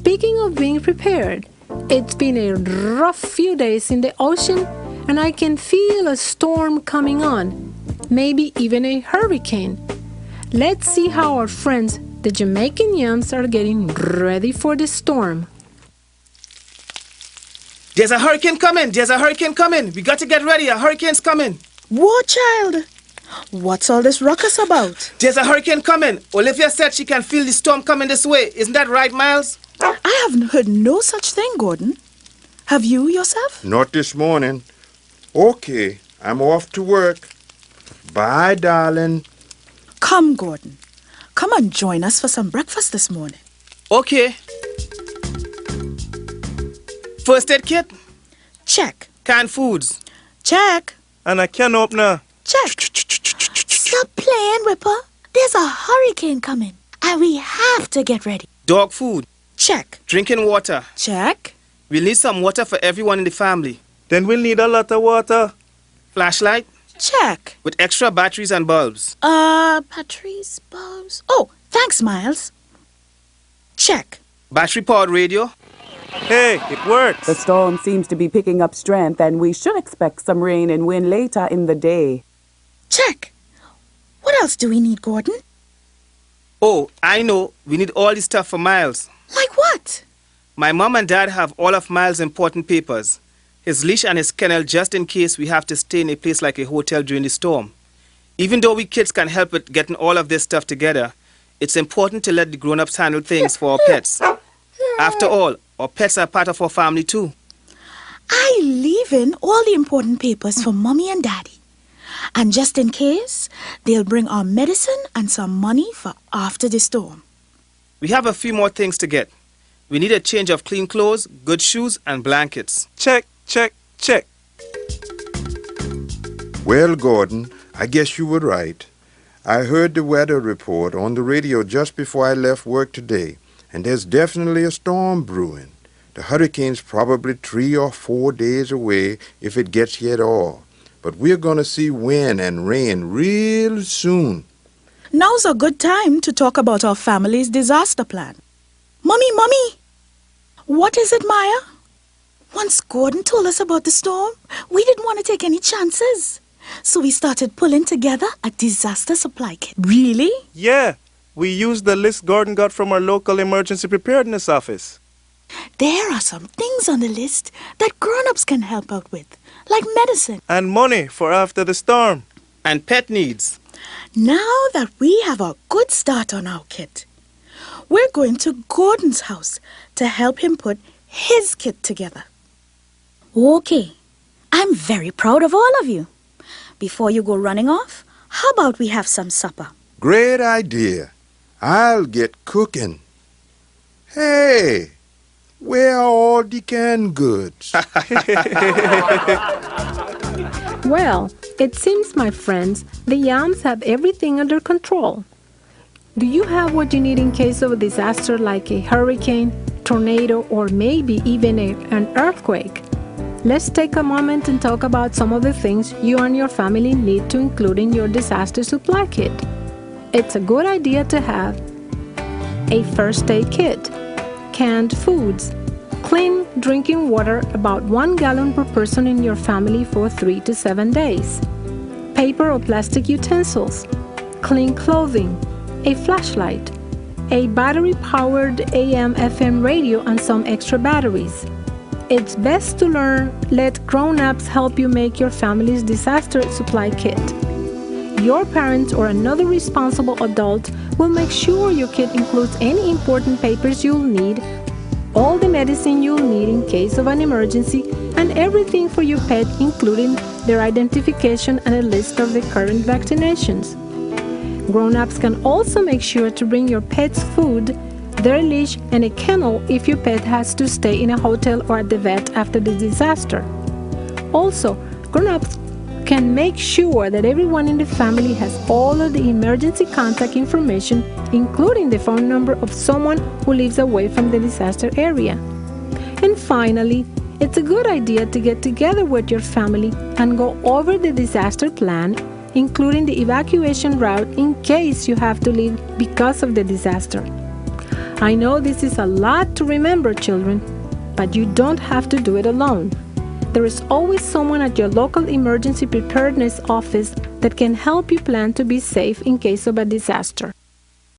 Speaking of being prepared, it's been a rough few days in the ocean, and I can feel a storm coming on, maybe even a hurricane. Let's see how our friends, the Jamaican yams, are getting ready for the storm. There's a hurricane coming! There's a hurricane coming! We got to get ready! A hurricane's coming! Whoa, child! What's all this ruckus about? There's a hurricane coming! Olivia said she can feel the storm coming this way. Isn't that right, Miles? I haven't heard no such thing, Gordon. Have you yourself? Not this morning. Okay, I'm off to work. Bye, darling. Come, Gordon. Come and join us for some breakfast this morning. Okay. First aid kit? Check. Canned foods? Check. And a can opener? Check. Stop playing, Whipper. There's a hurricane coming, and we have to get ready. Dog food? Check. Drinking water? Check. We'll need some water for everyone in the family. Then we'll need a lot of water. Flashlight? Check. With extra batteries and bulbs? Batteries, bulbs. Oh, thanks, Miles. Check. Battery-powered radio? Hey, it works. The storm seems to be picking up strength, and we should expect some rain and wind later in the day. Check. What else do we need, Gordon? Oh, I know. We need all the stuff for Miles. Like what? My mom and dad have all of Miles' important papers. His leash and his kennel, just in case we have to stay in a place like a hotel during the storm. Even though we kids can help with getting all of this stuff together, it's important to let the grown-ups handle things for our pets. After all, our pets are part of our family too. I leave in all the important papers for Mommy and Daddy. And just in case, they'll bring our medicine and some money for after the storm. We have a few more things to get. We need a change of clean clothes, good shoes, and blankets. Check, check, check. Well, Gordon, I guess you were right. I heard the weather report on the radio just before I left work today, and there's definitely a storm brewing. The hurricane's probably 3 or 4 days away if it gets here at all. But we're going to see wind and rain real soon. Now's a good time to talk about our family's disaster plan. Mommy! What is it, Maya? Once Gordon told us about the storm, we didn't want to take any chances. So we started pulling together a disaster supply kit. Really? Yeah, we used the list Gordon got from our local emergency preparedness office. There are some things on the list that grown-ups can help out with, like medicine. And money for after the storm. And pet needs. Now that we have a good start on our kit, we're going to Gordon's house to help him put his kit together. Okay. I'm very proud of all of you. Before you go running off, how about we have some supper? Great idea. I'll get cooking. Hey, where are all the canned goods? Well, it seems, my friends, the yams have everything under control. Do you have what you need in case of a disaster like a hurricane, tornado, or maybe even an earthquake? Let's take a moment and talk about some of the things you and your family need to include in your disaster supply kit. It's a good idea to have a first aid kit, canned foods, clean drinking water about 1 gallon per person in your family for 3 to 7 days, paper or plastic utensils, clean clothing, a flashlight, a battery-powered AM/FM radio and some extra batteries. It's best to let grown-ups help you make your family's disaster supply kit. Your parents or another responsible adult will make sure your kit includes any important papers you'll need, all the medicine you'll need in case of an emergency, and everything for your pet, including their identification and a list of the current vaccinations. Grown-ups can also make sure to bring your pet's food, their leash, and a kennel if your pet has to stay in a hotel or at the vet after the disaster. Also, grown-ups can make sure that everyone in the family has all of the emergency contact information, including the phone number of someone who lives away from the disaster area. And finally, it's a good idea to get together with your family and go over the disaster plan, including the evacuation route in case you have to leave because of the disaster. I know this is a lot to remember, children, but you don't have to do it alone. There is always someone at your local emergency preparedness office that can help you plan to be safe in case of a disaster.